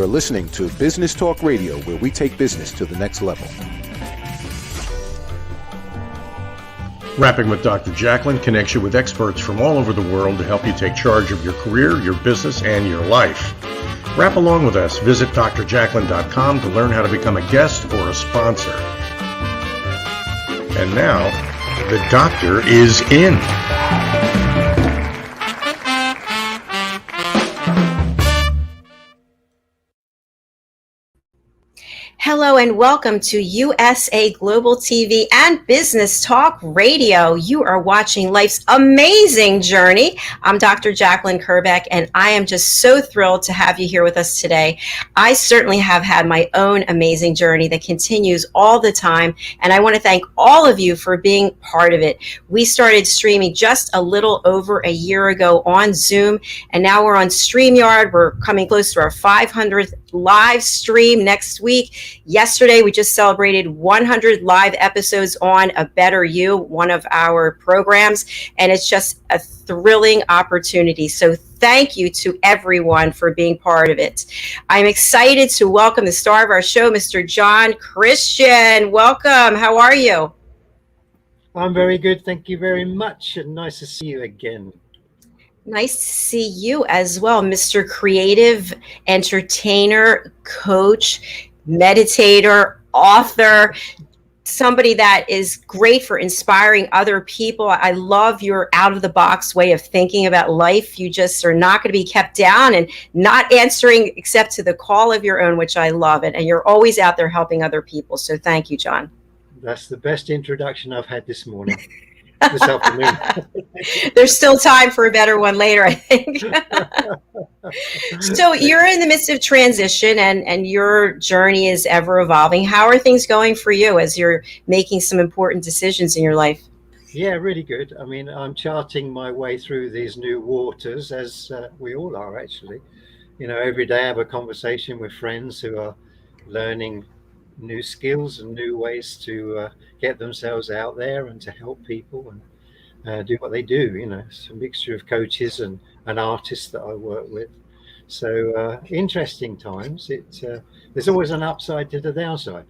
You're listening to Business Talk Radio, where we take business to the next level. Rapping with Dr. Jacalyn connects you with experts from all over the world to help you take charge of your career, your business, and your life. Rap along with us. Visit drjacalyn.com to learn how to become a guest or a sponsor. And now, the doctor is in. Hello and welcome to USA Global TV and Business Talk Radio. You are watching life's amazing journey. I'm Dr. Jacalyn Kerbeck, and I am just so thrilled to have you here with us today. I certainly have had my own amazing journey that continues all the time, and I want to thank all of you for being part of it. We started streaming just a little over a year ago on Zoom, and now we're on StreamYard. We're coming close to our 500th live stream next week. Yesterday, we just celebrated 100 live episodes on A Better You, one of our programs, and it's just a thrilling opportunity. So thank you to everyone for being part of it. I'm excited to welcome the star of our show, Mr. John Christian. Welcome. How are you? I'm very good. Thank you very much. And nice to see you again. Nice to see you as well, Mr. Creative Entertainer, Coach, Meditator, Author, somebody that is great for inspiring other people. I love your out-of-the-box way of thinking about life. You just are not going to be kept down and not answering except to the call of your own, which I love it. And you're always out there helping other people. So thank you, John. That's the best introduction I've had this morning. This afternoon. There's still time for a better one later, I think. So you're in the midst of transition and your journey is ever evolving. How are things going for you as you're making some important decisions in your life? Yeah, really good. I mean, I'm charting my way through these new waters, as we all are, actually. You know, every day I have a conversation with friends who are learning new skills and new ways to get themselves out there and to help people and do what they do. You know, it's a mixture of coaches and artists that I work with. So interesting times. There's always an upside to the downside.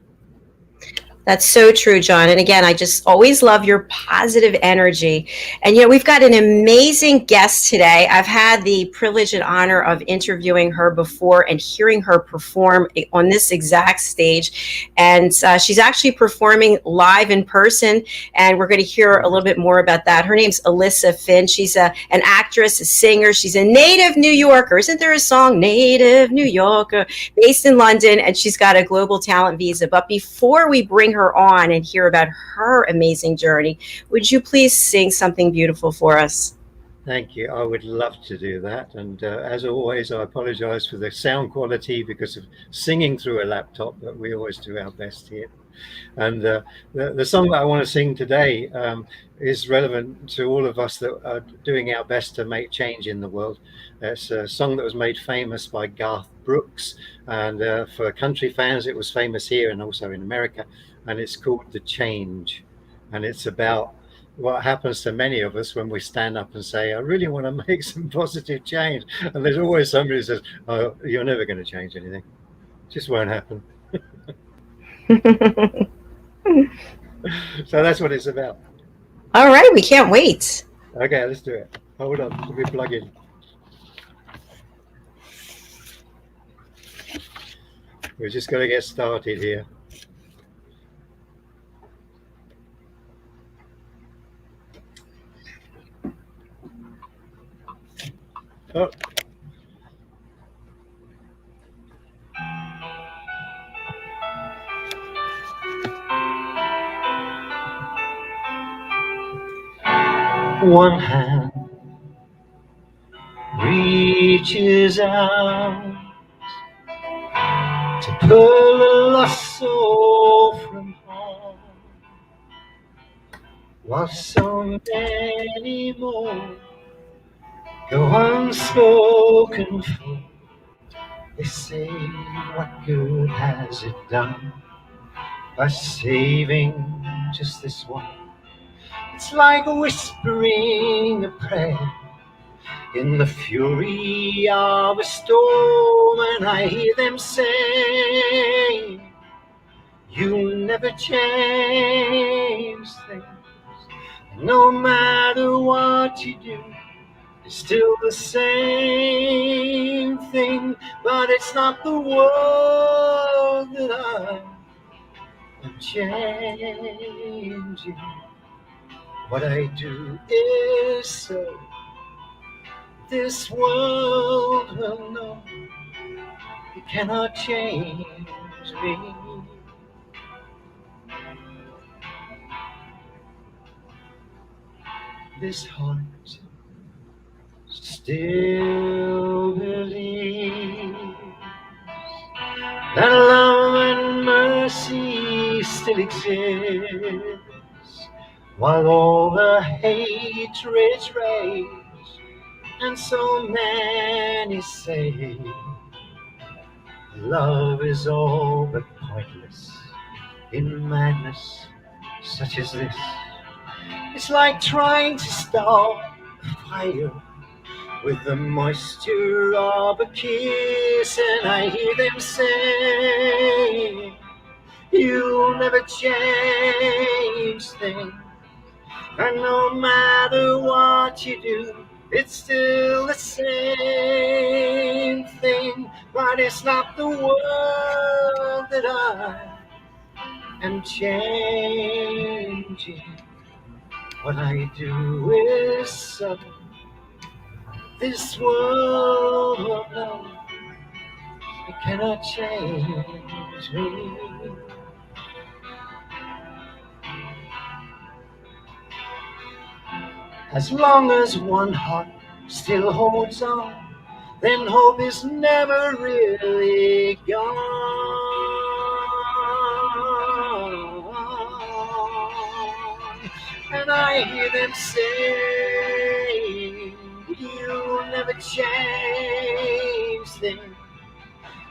That's so true, John. And again, I just always love your positive energy. And, you know, we've got an amazing guest today. I've had the privilege and honor of interviewing her before and hearing her perform on this exact stage. And she's actually performing live in person. And we're going to hear a little bit more about that. Her name's Alyssa Finn. She's an actress, a singer. She's a native New Yorker. Isn't there a song, Native New Yorker, based in London? And she's got a global talent visa. But before we bring her on and hear about her amazing journey, would you please sing something beautiful for us? Thank you. I would love to do that. And as always, I apologize for the sound quality because of singing through a laptop, but we always do our best here. And the song that I want to sing today is relevant to all of us that are doing our best to make change in the world. It's a song that was made famous by Garth Brooks. And for country fans, it was famous here and also in America. And it's called The Change. And it's about what happens to many of us when we stand up and say, I really want to make some positive change. And there's always somebody who says, oh, you're never going to change anything. It just won't happen. So that's what it's about. All right, we can't wait. Okay, let's do it. Hold on, let me plug in. We're just going to get started here. Oh. One hand reaches out to pull a lost soul from home, while so many more go unspoken for. They say, what good has it done by saving just this one? It's like whispering a prayer in the fury of a storm, and I hear them say, "You never change things. No matter what you do, it's still the same thing." But it's not the world that I am changing. What I do is so this world will know it cannot change me. This heart still believes that love and mercy still exists, while all the hatreds rage, and so many say love is all but pointless in madness such as this. It's like trying to start a fire with the moisture of a kiss, and I hear them say, "You'll never change things, and no matter what you do, it's still the same thing." But it's not the world that I am changing. What I do is subtle. This world will know it cannot change me. As long as one heart still holds on, then hope is never really gone. And I hear them say, "You'll never change things,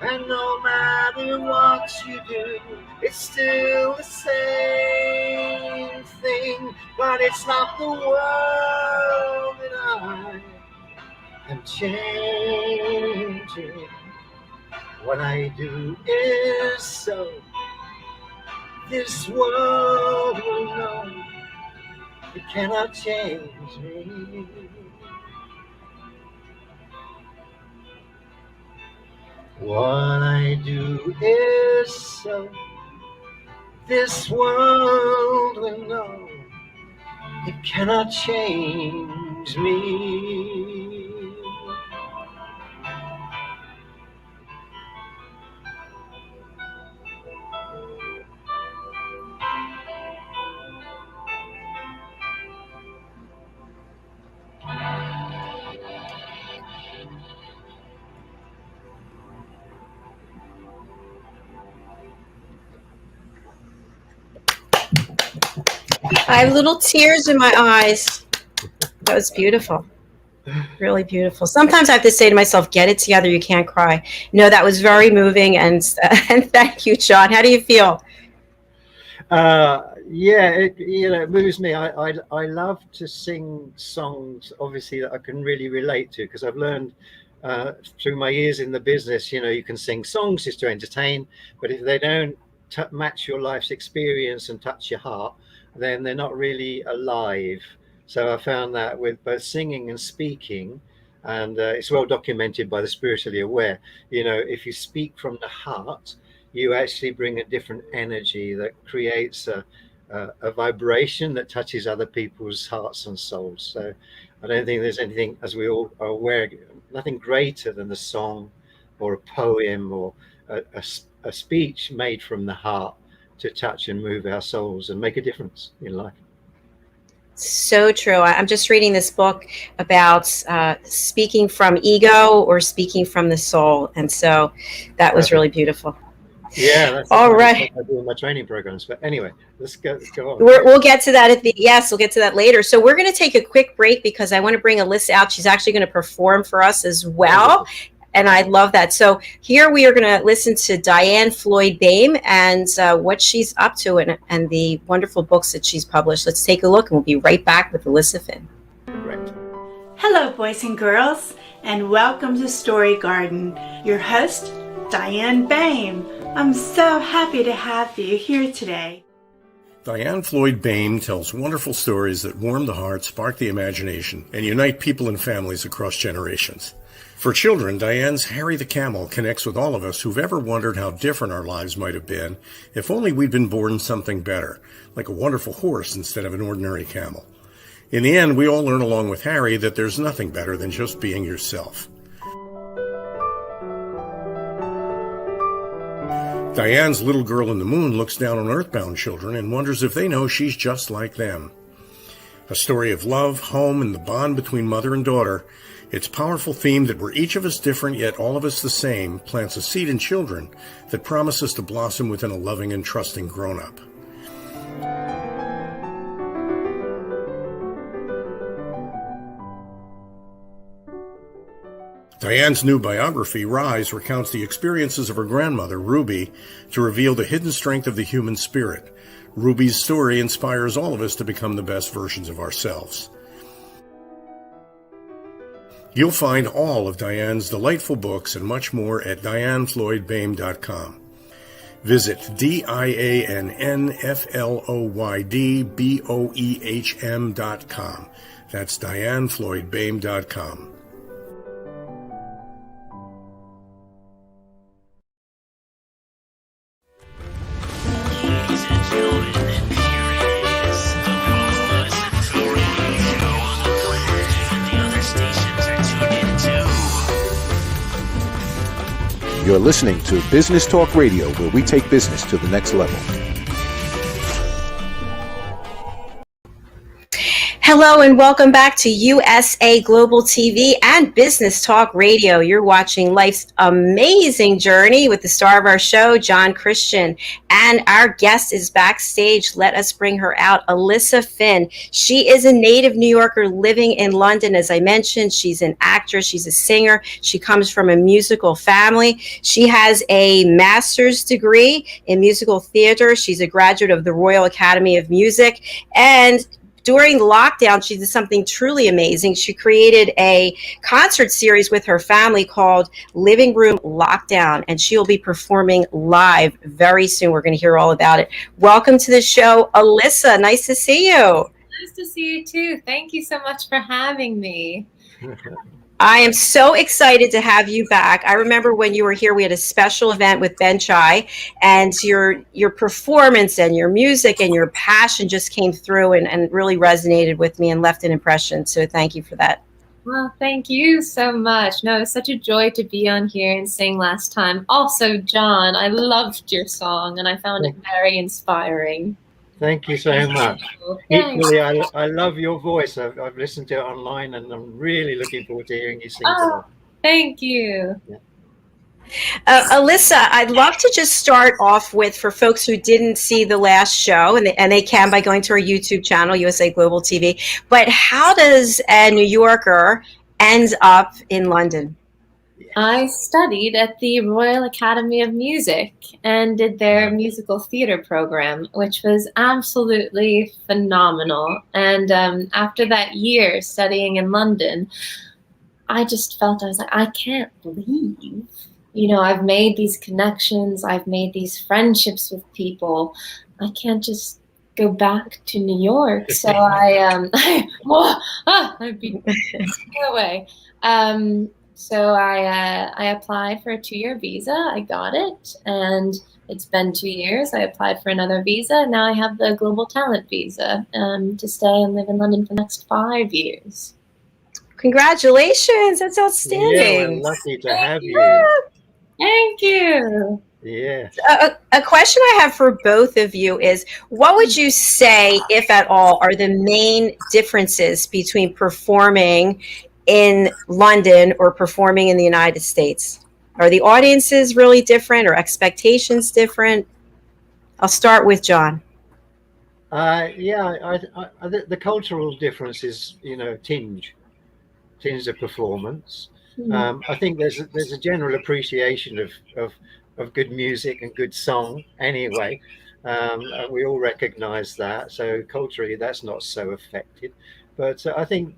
and no matter what you do, it's still the same thing." But it's not the world that I am changing. What I do is so this world will know it cannot change me. What I do is so this world will know it cannot change me. I have little tears in my eyes. That was beautiful. Really beautiful. Sometimes I have to say to myself, get it together. You can't cry. No, that was very moving. And thank you, John. How do you feel? Yeah, it moves me. I love to sing songs, obviously, that I can really relate to, because I've learned through my years in the business, you can sing songs just to entertain, but if they don't match your life's experience and touch your heart, then they're not really alive. So I found that with both singing and speaking, and it's well documented by the spiritually aware, if you speak from the heart, you actually bring a different energy that creates a vibration that touches other people's hearts and souls. So I don't think there's anything, as we all are aware, nothing greater than a song or a poem or a speech made from the heart to touch and move our souls and make a difference in life. So true. I'm just reading this book about speaking from ego or speaking from the soul. And so that was really beautiful. Yeah, that's all right. I do in my training programs. But anyway, let's go on. We'll get to that we'll get to that later. So we're going to take a quick break because I want to bring Alyssa out. She's actually going to perform for us as well. And I love that. So here we are going to listen to Diane Floyd Bame and what she's up to and the wonderful books that she's published. Let's take a look and we'll be right back with Alyssa Finn. Right. Hello, boys and girls, and welcome to Story Garden. Your host, Diane Boehm. I'm so happy to have you here today. Diane Floyd Boehm tells wonderful stories that warm the heart, spark the imagination, and unite people and families across generations. For children, Diane's Harry the Camel connects with all of us who've ever wondered how different our lives might have been if only we'd been born something better, like a wonderful horse instead of an ordinary camel. In the end, we all learn along with Harry that there's nothing better than just being yourself. Diane's Little Girl in the Moon looks down on earthbound children and wonders if they know she's just like them. A story of love, home, and the bond between mother and daughter, its powerful theme that we're each of us different yet all of us the same plants a seed in children that promises to blossom within a loving and trusting grown-up. Diane's new biography, Rise, recounts the experiences of her grandmother, Ruby, to reveal the hidden strength of the human spirit. Ruby's story inspires all of us to become the best versions of ourselves. You'll find all of Diane's delightful books and much more at dianefloydboehm.com. Visit dianefloydboehm.com. That's dianefloydboehm.com. You're listening to Business Talk Radio, where we take business to the next level. Hello and welcome back to USA Global TV and Business Talk Radio. You're watching life's amazing journey with the star of our show, John Christian. And our guest is backstage. Let us bring her out, Alyssa Finn. She is a native New Yorker living in London. As I mentioned, she's an actress. She's a singer. She comes from a musical family. She has a master's degree in musical theater. She's a graduate of the Royal Academy of Music. And during the lockdown, she did something truly amazing. She created a concert series with her family called Living Room Lockdown, and she will be performing live very soon. We're going to hear all about it. Welcome to the show, Alyssa. Nice to see you. Nice to see you too. Thank you so much for having me. I am so excited to have you back. I remember when you were here, we had a special event with Ben Chai, and your performance and your music and your passion just came through and really resonated with me and left an impression. So thank you for that. Well, thank you so much. No, it's such a joy to be on here and sing last time. Also, John, I loved your song and I found it very inspiring. Thank you so much. Thanks. Equally, I love your voice. I've listened to it online, and I'm really looking forward to hearing you sing tonight. Thank you. Yeah. Alyssa, I'd love to just start off with, for folks who didn't see the last show, and they can by going to our YouTube channel, USA Global TV, but how does a New Yorker end up in London? I studied at the Royal Academy of Music and did their musical theater program, which was absolutely phenomenal. And after that year studying in London, I just felt, I was like, I can't leave. You know, I've made these connections, I've made these friendships with people. I can't just go back to New York. So I'd be away. So I applied for a 2-year visa. I got it, and it's been 2 years. I applied for another visa. Now I have the global talent visa to stay and live in London for the next 5 years. Congratulations! That's outstanding. Yeah, we're lucky to have you. Thank you. Yeah. A question I have for both of you is, what would you say, if at all, are the main differences between performing in London or performing in the United States? Are the audiences really different, or expectations different? I'll start with John. The cultural difference is, tinge of performance. I think there's a general appreciation of good music and good song anyway. We all recognize that. So culturally, that's not so affected. But I think,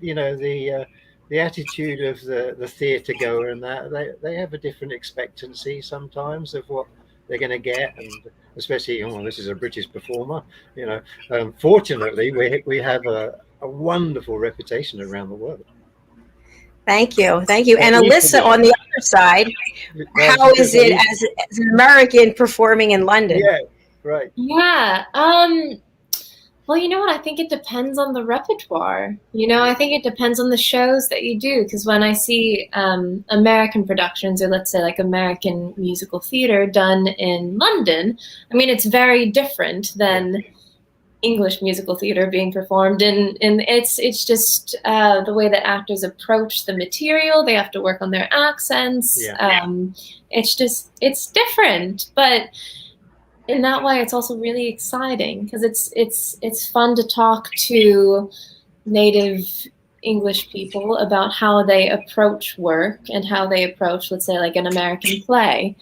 the the attitude of the theatre goer and that they have a different expectancy sometimes of what they're going to get, and especially, oh, this is a British performer, you know. Fortunately, we have a wonderful reputation around the world. Thank you. And Alyssa, on the other side, how is it as an American performing in London? Yeah, right. Yeah. Well, you know what? I think it depends on the repertoire. You know, I think it depends on the shows that you do. Because when I see American productions, or let's say like American musical theater done in London, I mean, it's very different than English musical theater being performed. And it's just the way that actors approach the material. They have to work on their accents. It's different. But in that way, it's also really exciting because it's fun to talk to native English people about how they approach work and how they approach, let's say, like an American play,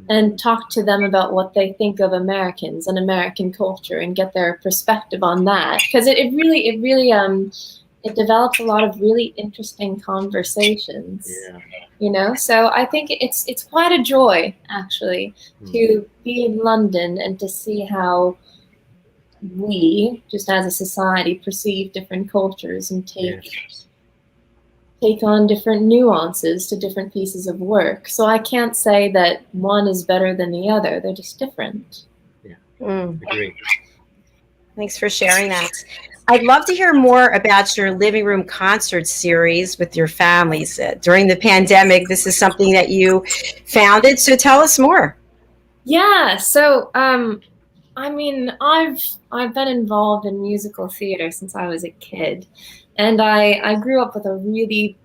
and talk to them about what they think of Americans and American culture and get their perspective on that. Because it develops a lot of really interesting conversations. Yeah. You know, so I think it's quite a joy, actually, to be in London and to see how we, just as a society, perceive different cultures and take on different nuances to different pieces of work. So I can't say that one is better than the other. They're just different. Yeah, agree. Thanks for sharing that. I'd love to hear more about your living room concert series with your families. During the pandemic, this is something that you founded, so tell us more. Yeah, so I mean, I've been involved in musical theater since I was a kid. And I grew up with a really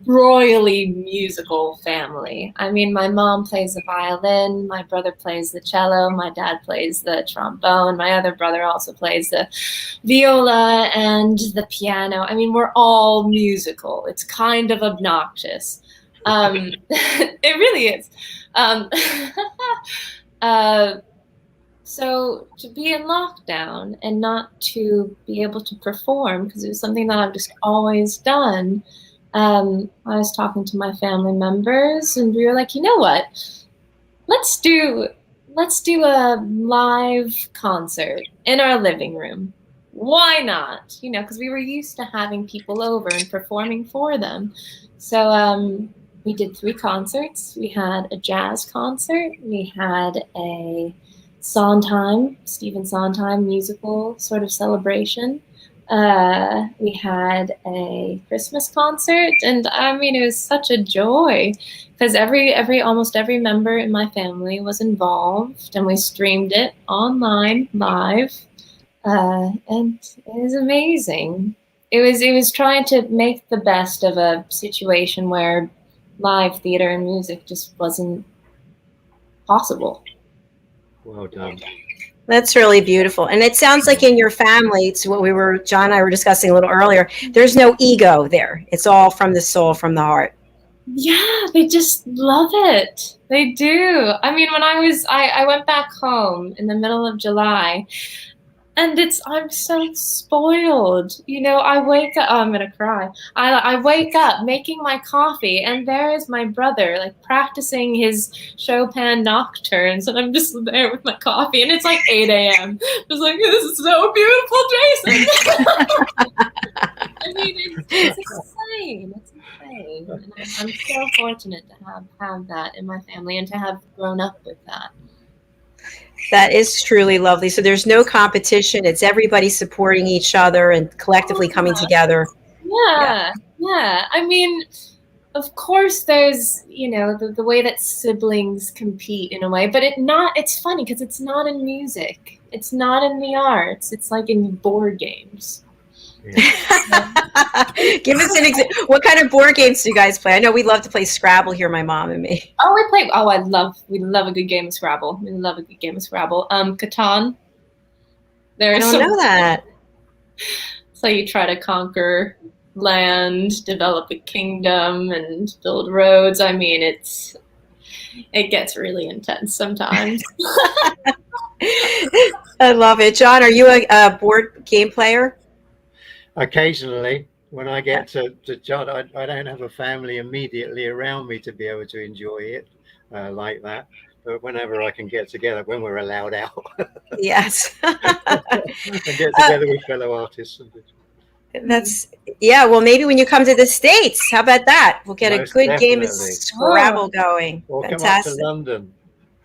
royally musical family. I mean, my mom plays the violin, my brother plays the cello, my dad plays the trombone, my other brother also plays the viola and the piano. I mean, we're all musical. It's kind of obnoxious. It really is. So to be in lockdown and not to be able to perform, because it was something that I've just always done, I was talking to my family members and we were like, you know what, let's do a live concert in our living room. Why not? You know, because we were used to having people over and performing for them. So we did 3 concerts. We had a jazz concert. We had a Stephen Sondheim musical sort of celebration. We had a Christmas concert, and I mean, it was such a joy because almost every member in my family was involved, and we streamed it online live, and it was amazing. It was trying to make the best of a situation where live theater and music just wasn't possible. Well done. That's really beautiful. And it sounds like in your family, it's what John and I were discussing a little earlier, there's no ego there. It's all from the soul, from the heart. Yeah, they just love it. They do. I mean, when I went back home in the middle of July, and I'm so spoiled. You know, I wake up, I'm going to cry. I wake up making my coffee, and there is my brother, like, practicing his Chopin nocturnes, and I'm just there with my coffee, and it's like 8 a.m. Just like, this is so beautiful, Jason. I mean, it's insane. It's insane. And I'm so fortunate to have that in my family and to have grown up with that. That is truly lovely. So there's no competition. It's everybody supporting each other and collectively coming together. Yeah. I mean, of course there's, you know, the way that siblings compete in a way, but it's funny because it's not in music. It's not in the arts. It's like in board games. Yeah. Give us an example. What kind of board games do you guys play? I know we love to play Scrabble here, my mom and me. Oh, we love a good game of Scrabble. We love a good game of Scrabble. Catan. I don't know that. So you try to conquer land, develop a kingdom, and build roads. I mean, it gets really intense sometimes. I love it. John, are you a board game player? Occasionally, when I get to John, I don't have a family immediately around me to be able to enjoy it like that. But whenever I can get together, when we're allowed out, Yes. and get together with fellow artists. That's yeah. Well, maybe when you come to the States, how about that? We'll get a Most good game of definitely. Scrabble going. Or come up to Fantastic. London.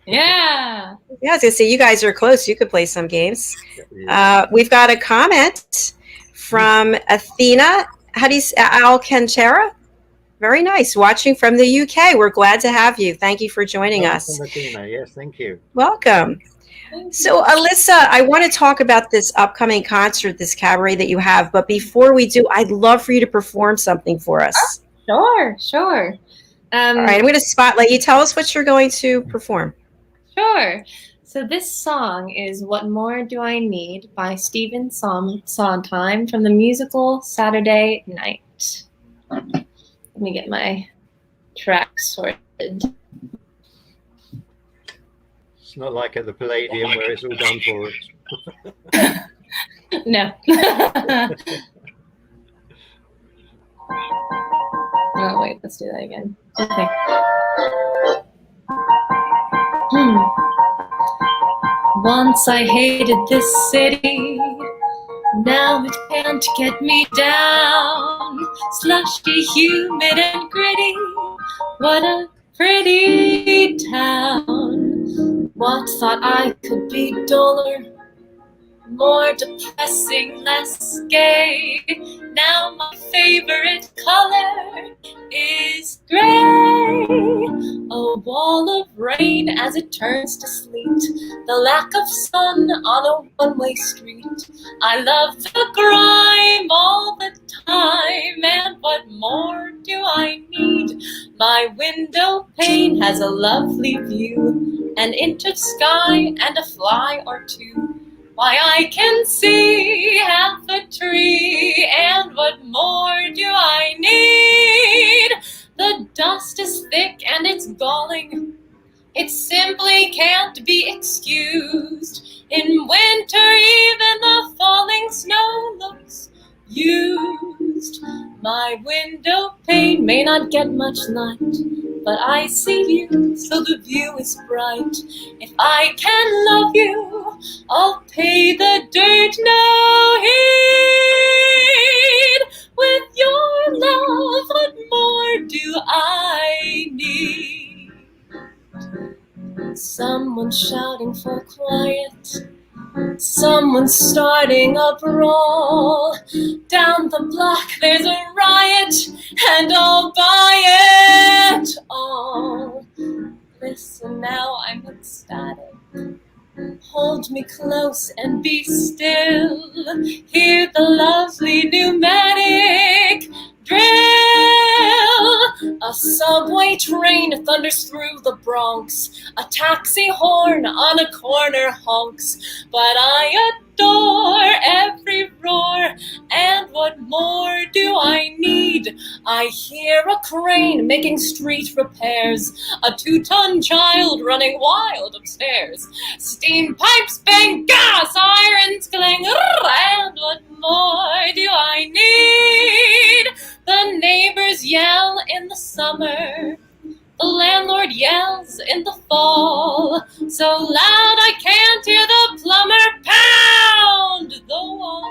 Yeah. Yeah, I was gonna say you guys are close. You could play some games. Yeah. We've got a comment from Athena. How do you Alcantara? Very nice. Watching from the UK. We're glad to have you. Thank you for joining us. Martina. Yes, thank you. Welcome. So, Alyssa, I want to talk about this upcoming concert, this cabaret that you have. But before we do, I'd love for you to perform something for us. Sure. All right, I'm going to spotlight you. Tell us what you're going to perform. Sure. So this song is What More Do I Need by Stephen Sondheim from the musical Saturday Night. Let me get my track sorted. It's not like at the Palladium where it's all done for us. No. Oh, wait, let's do that again. Okay. Once I hated this city, now it can't get me down. Slushy, humid, and gritty, what a pretty town. What thought I could be duller, more depressing, less gay. Now my favorite color is gray. A wall of rain as it turns to sleet. The lack of sun on a one-way street. I love the grime all the time. And what more do I need? My window pane has a lovely view. An inch of sky and a fly or two. Why, I can see half a tree, and what more do I need? The dust is thick and it's galling. It simply can't be excused. In winter, even the falling snow looks used. My window pane may not get much light, but I see you, so the view is bright. If I can love you, I'll pay the dirt no heed. With your love, what more do I need? Someone's shouting for quiet. Someone's starting a brawl. Down the block there's a riot, and I'll buy it all. Listen now, I'm ecstatic. Hold me close and be still. Hear the lovely pneumatic drill. A subway train thunders through the Bronx. A taxi horn on a corner honks. But I adore every roar. And what more do I need? I hear a crane making street repairs. A 2-ton child running wild upstairs. Steam pipes bang, gas, sirens clang. And what more do I need? The neighbors yell in the summer. The landlord yells in the fall. So loud I can't hear the plumber pound the wall.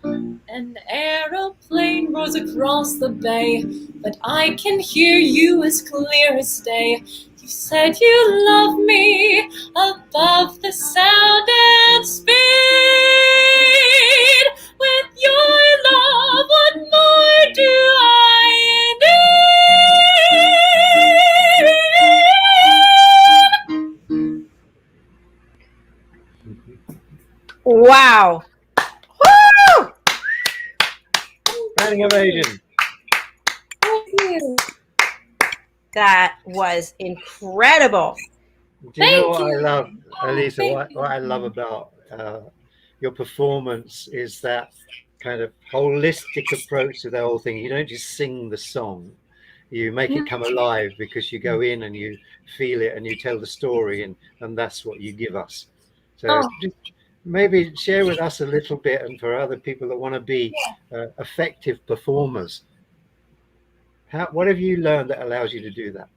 An aeroplane roars across the bay, but I can hear you as clear as day. You said you love me above the sound and speed. With your love, what more do I need? Wow. Woo! Standing ovation. Thank you. That was incredible. Do you know Thank what you. I love, Alisa? Thank What I love about your performance is that kind of holistic approach to the whole thing. You don't just sing the song, you make it come alive because you go in and you feel it and you tell the story, and that's what you give us. So Oh. maybe share with us a little bit, and for other people that want to be effective performers, what have you learned that allows you to do that?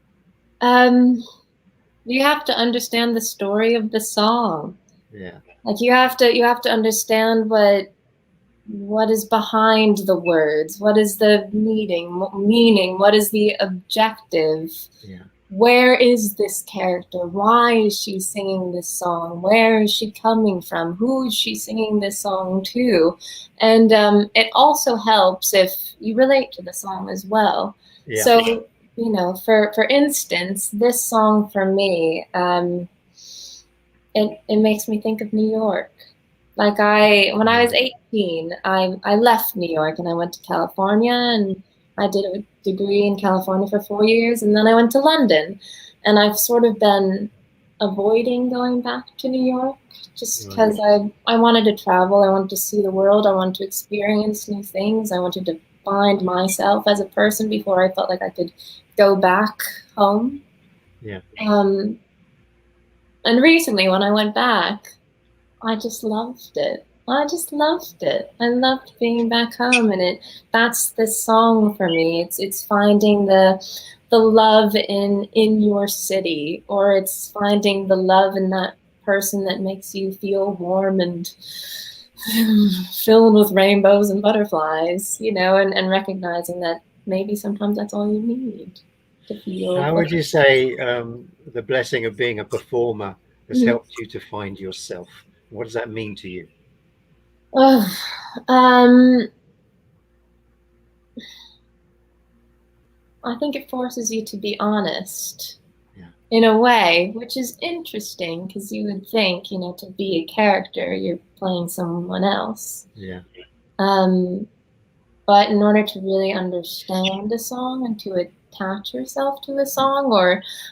You have to understand the story of the song. Yeah. Like you have to understand what is behind the words, what is the meaning, what is the objective. Yeah. Where is this character? Why is she singing this song? Where is she coming from? Who is she singing this song to? And it also helps if you relate to the song as well. Yeah. So, for instance, this song for me, it makes me think of New York. Like when I was 18, I left New York and I went to California, and I did a degree in California for 4 years, and then I went to London, and I've sort of been avoiding going back to New York just because I wanted to travel, I wanted to see the world, I wanted to experience new things, I wanted to find myself as a person before I felt like I could go back home. Yeah. And recently when I went back, I just loved it. I loved being back home, and that's the song for me. It's finding the love in your city, or it's finding the love in that person that makes you feel warm and filled with rainbows and butterflies, and recognizing that maybe sometimes that's all you need to feel. How would you say the blessing of being a performer has helped you to find yourself? What does that mean to you? I think it forces you to be honest, yeah, in a way, which is interesting because you would think, to be a character, you're playing someone else. Yeah. But in order to really understand a song and to attach yourself to a song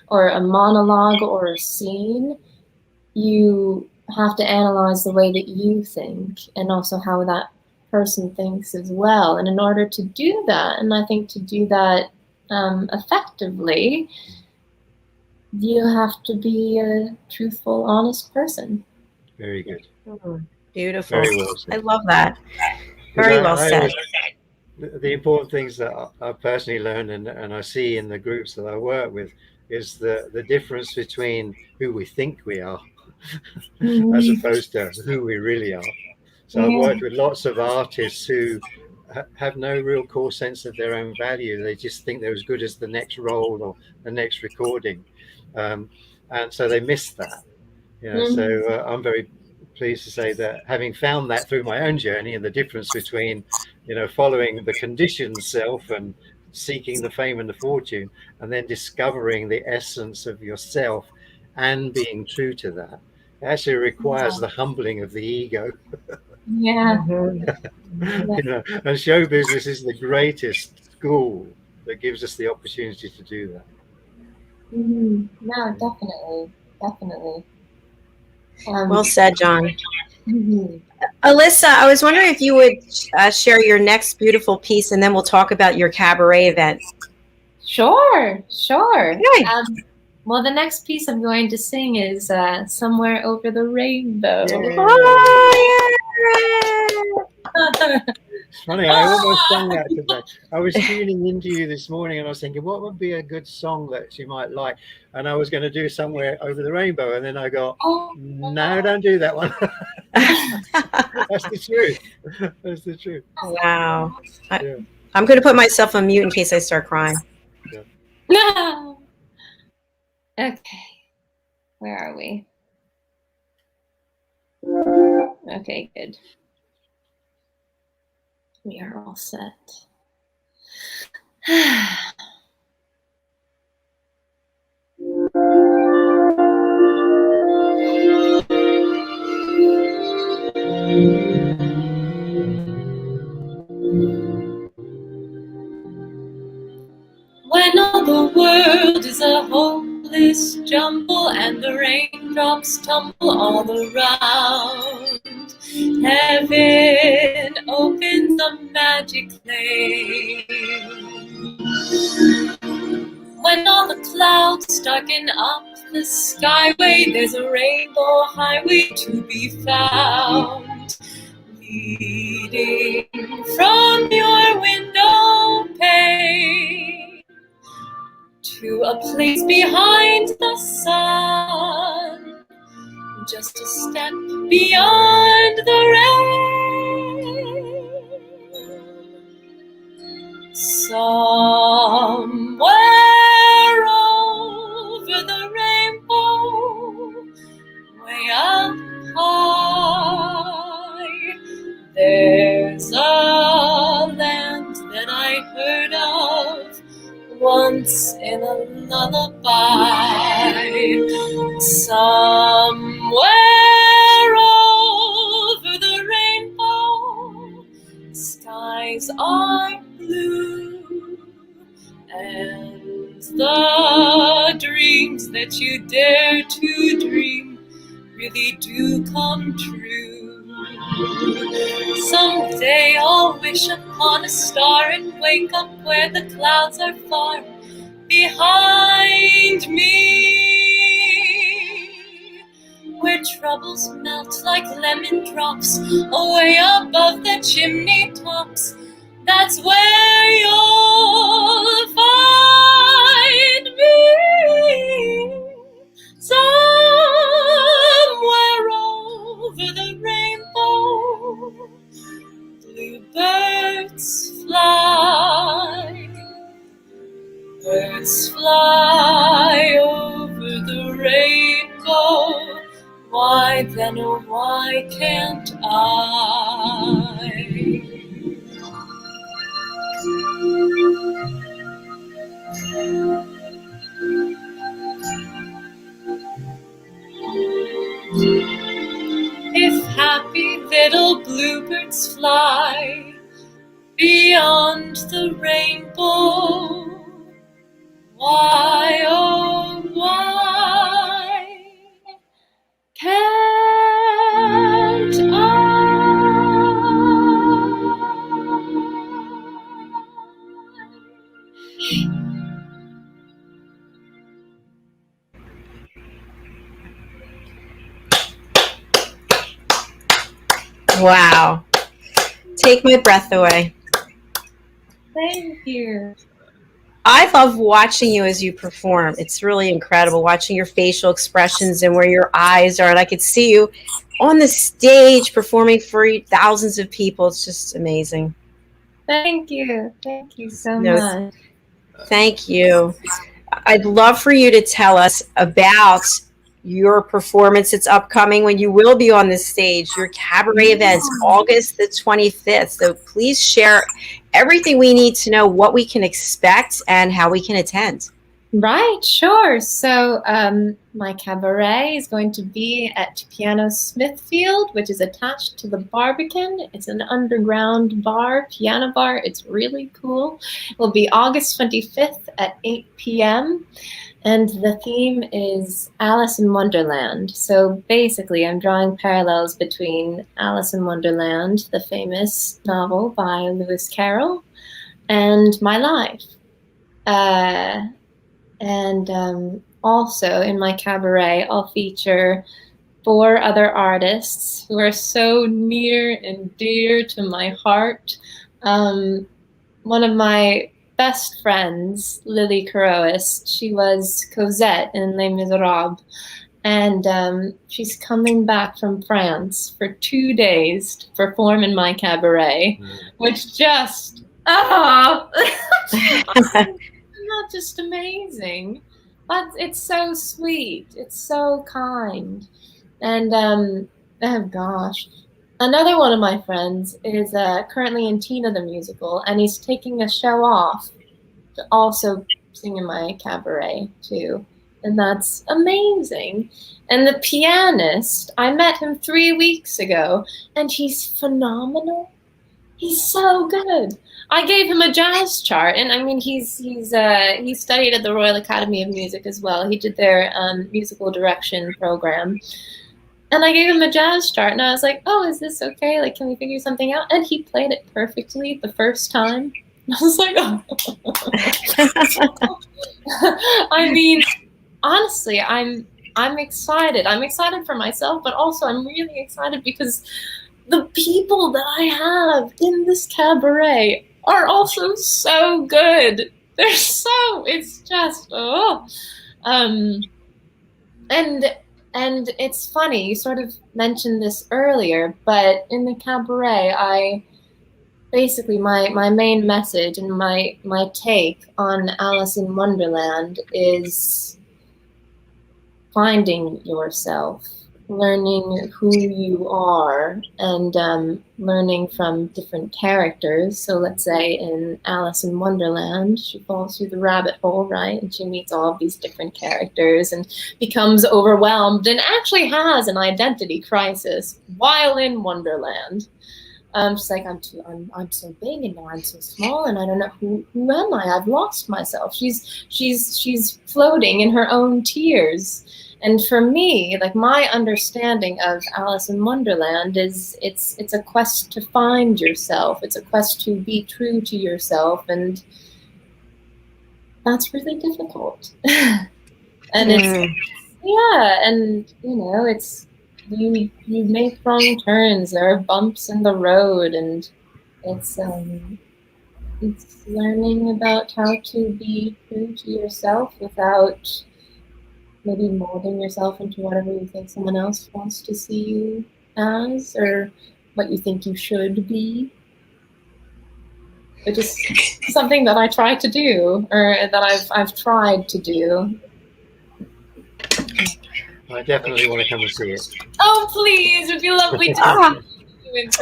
or a monologue or a scene, you have to analyze the way that you think and also how that person thinks as well. And in order to do that, and I think to do that effectively, you have to be a truthful, honest person. Very good. Beautiful. Very well said. I love that. Very well said. The important things that I personally learned and I see in the groups that I work with is the difference between who we think we are as opposed to who we really are. So I've worked with lots of artists who have no real core sense of their own value. They just think they're as good as the next role or the next recording. And so they miss that. So I'm very pleased to say that having found that through my own journey and the difference between, following the conditioned self and seeking the fame and the fortune, and then discovering the essence of yourself and being true to that, it actually requires the humbling of the ego. Yeah. And show business is the greatest school that gives us the opportunity to do that. No, definitely. Well said, John. Alyssa, I was wondering if you would share your next beautiful piece, and then we'll talk about your cabaret event. Sure. Okay. Well, the next piece I'm going to sing is Somewhere Over the Rainbow. It's funny, I almost sang that today. I was tuning into you this morning and I was thinking, what would be a good song that she might like? And I was going to do Somewhere Over the Rainbow. And then I got, no, don't do that one. That's the truth. Wow. I'm going to put myself on mute in case I start crying. No. Okay. Where are we? Okay, good. We are all set. When all the world is a hopeless jumble and the raindrops tumble all around, heaven opens a magic lane. When all the clouds darken up the skyway, there's a rainbow highway to be found, leading from your window pane to a place behind the sun, just a step beyond the rain. Somewhere over the rainbow, way up high, there's a land that I heard of once in a lullaby. Somewhere over the rainbow, skies are blue, and the dreams that you dare to dream really do come true. Someday I'll wish upon a star and wake up where the clouds are far behind me, where troubles melt like lemon drops away above the chimney tops. That's where you'll find me. Somewhere over the rainbow, bluebirds fly. Birds fly over the rainbow. Why then, oh why can't I? If happy little bluebirds fly beyond the rainbow, why, oh why can't I? Wow. Take my breath away. Thank you. I love watching you as you perform. It's really incredible watching your facial expressions and where your eyes are. And I could see you on the stage performing for thousands of people. It's just amazing. Thank you. Thank you so much. Thank you. I'd love for you to tell us about your performance that's upcoming when you will be on the stage, your cabaret events, August the 25th. So please share everything we need to know, what we can expect and how we can attend. Right, sure. So my cabaret is going to be at Piano Smithfield, which is attached to the Barbican. It's an underground bar, piano bar. It's really cool. It will be August 25th at 8 p.m. And the theme is Alice in Wonderland. So basically, I'm drawing parallels between Alice in Wonderland, the famous novel by Lewis Carroll, and my life. Also in my cabaret, I'll feature 4 other artists who are so near and dear to my heart. One of my best friends, Lily Caroas, she was Cosette in Les Miserables, and she's coming back from France for 2 days to perform in my cabaret, which just, not just amazing, but it's so sweet, it's so kind. And oh gosh, another one of my friends is currently in Tina the Musical, and he's taking a show off to also sing in my cabaret too, and that's amazing. And the pianist, I met him 3 weeks ago, and he's phenomenal. He's so good. I gave him a jazz chart, and I mean, he studied at the Royal Academy of Music as well. He did their musical direction program, and I gave him a jazz chart, and I was like, "Oh, is this okay? Like, can we figure something out?" And he played it perfectly the first time. I was like, "Oh." I mean, honestly, I'm excited. I'm excited for myself, but also I'm really excited because the people that I have in this cabaret are also so good. They're so, it's just, oh. And it's funny, you sort of mentioned this earlier, but in the cabaret, I basically, my main message and my take on Alice in Wonderland is finding yourself, learning who you are, and learning from different characters. So let's say in Alice in Wonderland, she falls through the rabbit hole, right? And she meets all of these different characters and becomes overwhelmed and actually has an identity crisis while in Wonderland. She's like, I'm so big and now I'm so small and I don't know who am I? I've lost myself. She's floating in her own tears. And for me, like my understanding of Alice in Wonderland is it's a quest to find yourself. It's a quest to be true to yourself, and that's really difficult. And and it's you make wrong turns. There are bumps in the road, and it's learning about how to be true to yourself without maybe molding yourself into whatever you think someone else wants to see you as, or what you think you should be. Which is something that I try to do, or that I've tried to do. I definitely want to come and see it. Oh, please! It'd be lovely to see you.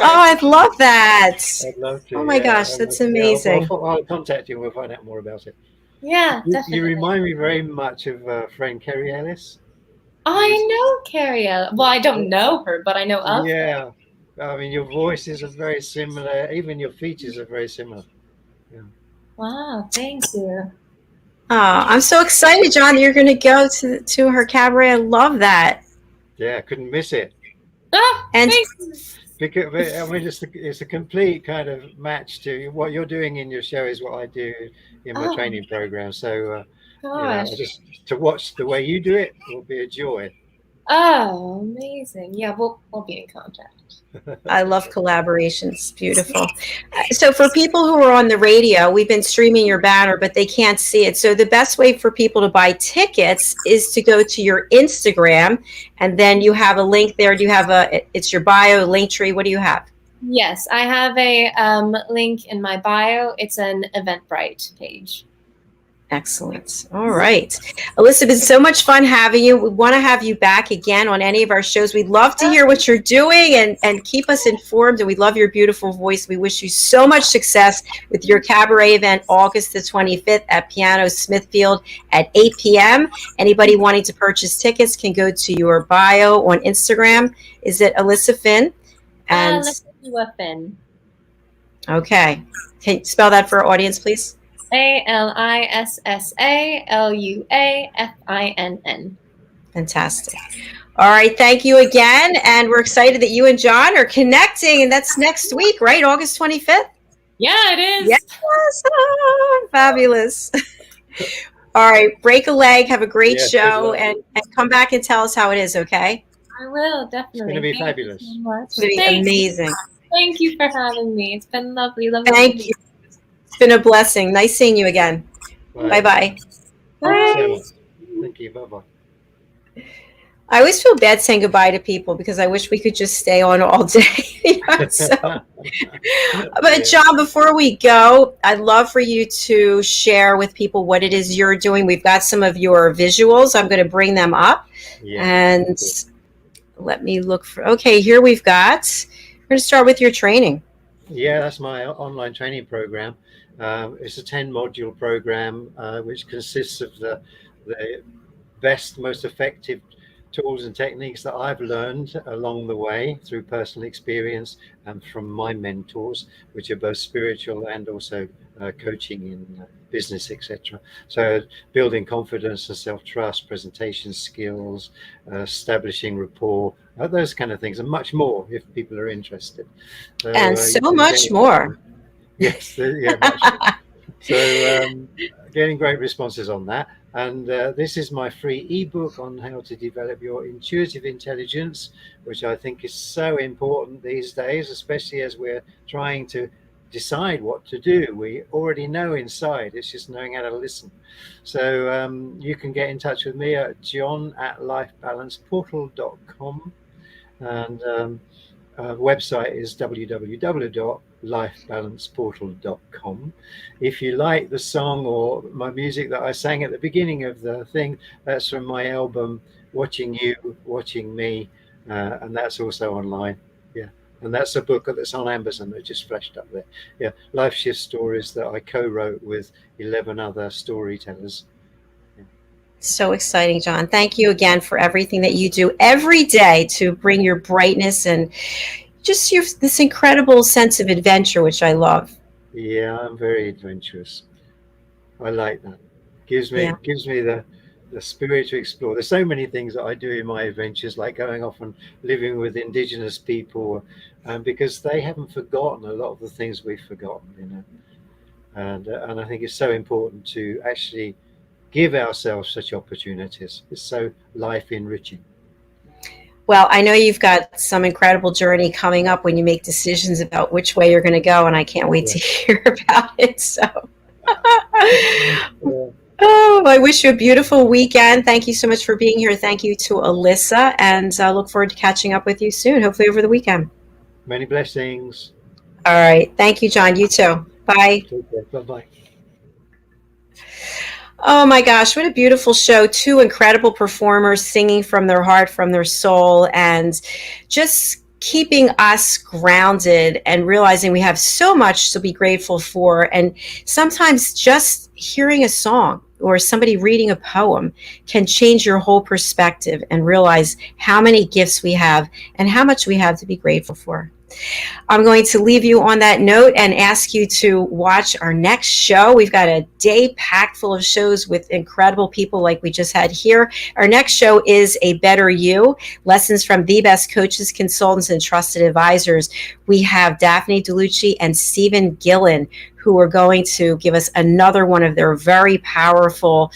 Oh, I'd love that. I'd love to. Oh my gosh, that's amazing. I'll contact you and we'll find out more about it. Yeah, definitely. You remind me very much of friend Kerry Ellis. I know Carrie. Well, I don't know her, but I know of her. Yeah. I mean, your voices are very similar. Even your features are very similar. Yeah. Wow, thank you. Oh, I'm so excited, John, that you're going to go to her cabaret. I love that. Yeah, I couldn't miss it. Oh, and thanks. Because I mean, it's a complete kind of match to what you're doing in your show is what I do in my training program. So, just to watch the way you do it will be a joy. Oh, amazing. Yeah, we'll be in contact. I love collaborations. Beautiful. So for people who are on the radio, we've been streaming your banner, but they can't see it. So the best way for people to buy tickets is to go to your Instagram, and then you have a link there. Do you have it's your bio, link tree? What do you have? Yes, I have a link in my bio. It's an Eventbrite page. Excellent. All right. Alyssa, it's been so much fun having you. We want to have you back again on any of our shows. We'd love to hear what you're doing and keep us informed. And we love your beautiful voice. We wish you so much success with your cabaret event, August the 25th at Piano Smithfield at 8 p.m. Anybody wanting to purchase tickets can go to your bio on Instagram. Is it Alyssa Finn? And Alyssa Finn. Okay. Can you spell that for our audience, please? ALISSALUAFINN. Fantastic. All right. Thank you again. And we're excited that you and John are connecting. And that's next week, right? August 25th? Yeah, it is. Yes. Oh, fabulous. All right. Break a leg. Have a great show. And come back and tell us how it is, okay? I will, definitely. It's going to be fabulous. So much. It's going to be amazing. Thank you for having me. It's been lovely. Thank you. It's been a blessing. Nice seeing you again. Bye-bye. Bye. Thank you. Bye-bye. I always feel bad saying goodbye to people because I wish we could just stay on all day. But John, before we go, I'd love for you to share with people what it is you're doing. We've got some of your visuals. I'm going to bring them up. Yeah. And let me look for, okay, here we've got, we're going to start with your training. Yeah, that's my online training program. It's a 10-module program, which consists of the best, most effective tools and techniques that I've learned along the way through personal experience and from my mentors, which are both spiritual and also coaching in business, etc. So building confidence and self-trust, presentation skills, establishing rapport, those kind of things, and much more if people are interested. And so much more. Yes, yeah, much. So getting great responses on that. And this is my free ebook on how to develop your intuitive intelligence, which I think is so important these days, especially as we're trying to decide what to do. We already know inside, it's just knowing how to listen. So you can get in touch with me at john@lifebalanceportal.com, and website is www.lifebalanceportal.com. If you like the song or my music that I sang at the beginning of the thing, that's from my album Watching You, Watching Me, and that's also online. Yeah, and that's a book that's on Amazon that just flashed up there. Yeah, Life Shift Stories that I co-wrote with 11 other storytellers. So exciting, John. Thank you again for everything that you do every day to bring your brightness and just this incredible sense of adventure, which I love. Yeah, I'm very adventurous. I like that. Gives me the spirit to explore. There's so many things that I do in my adventures, like going off and living with indigenous people, because they haven't forgotten a lot of the things we've forgotten, And I think it's so important to actually give ourselves such opportunities. It's so life enriching. Well, I know you've got some incredible journey coming up when you make decisions about which way you're going to go, and I can't wait to hear about it. So, oh, I wish you a beautiful weekend. Thank you so much for being here. Thank you to Alyssa, and I look forward to catching up with you soon, hopefully over the weekend. Many blessings. All right. Thank you, John. You too. Bye. Take care. Bye-bye. Oh my gosh, what a beautiful show. Two incredible performers singing from their heart, from their soul, and just keeping us grounded and realizing we have so much to be grateful for. And sometimes just hearing a song or somebody reading a poem can change your whole perspective and realize how many gifts we have and how much we have to be grateful for. I'm going to leave you on that note and ask you to watch our next show. We've got a day packed full of shows with incredible people like we just had here. Our next show is A Better You, lessons from the best coaches, consultants, and trusted advisors. We have Daphne DeLucci and Stephen Gillen, who are going to give us another one of their very powerful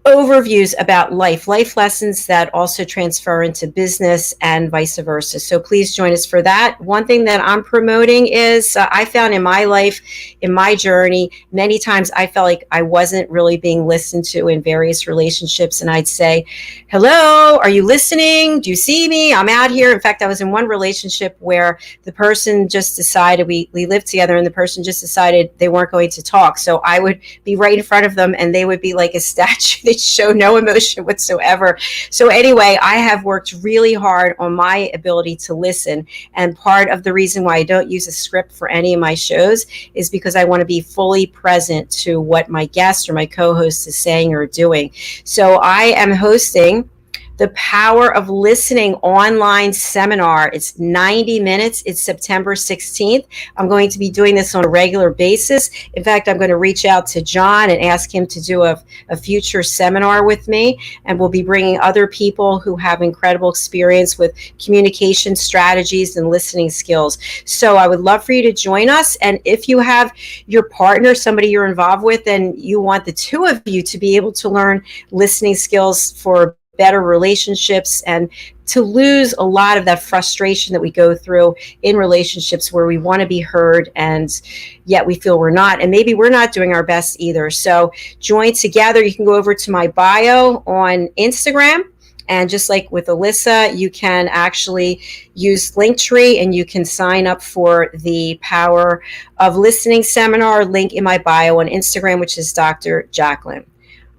overviews about life lessons that also transfer into business and vice versa. So please join us for that. One thing that I'm promoting is I found in my life, in my journey, many times I felt like I wasn't really being listened to in various relationships. And I'd say, hello, are you listening? Do you see me? I'm out here. In fact, I was in one relationship where the person just decided, we lived together, and the person just decided they weren't going to talk. So I would be right in front of them and they would be like a statue. They show no emotion whatsoever. So anyway, I have worked really hard on my ability to listen. And part of the reason why I don't use a script for any of my shows is because I want to be fully present to what my guest or my co-host is saying or doing. So I am hosting the Power of Listening online seminar. It's 90 minutes. It's September 16th. I'm going to be doing this on a regular basis. In fact, I'm going to reach out to John and ask him to do a future seminar with me. And we'll be bringing other people who have incredible experience with communication strategies and listening skills. So I would love for you to join us. And if you have your partner, somebody you're involved with, and you want the two of you to be able to learn listening skills for better relationships and to lose a lot of that frustration that we go through in relationships where we want to be heard and yet we feel we're not, and maybe we're not doing our best either. So join together. You can go over to my bio on Instagram, and just like with Alyssa, you can actually use Linktree and you can sign up for the Power of Listening seminar, link in my bio on Instagram, which is Dr. Jacalyn.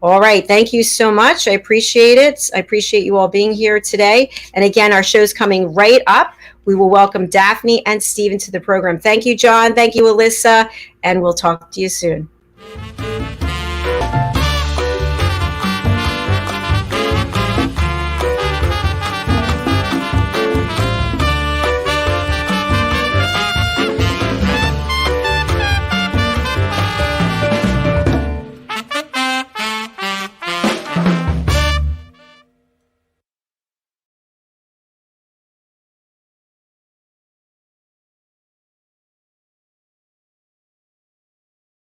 All right. Thank you so much. I appreciate it. I appreciate you all being here today. And again, our show's coming right up. We will welcome Daphne and Stephen to the program. Thank you, John. Thank you, Alyssa. And we'll talk to you soon.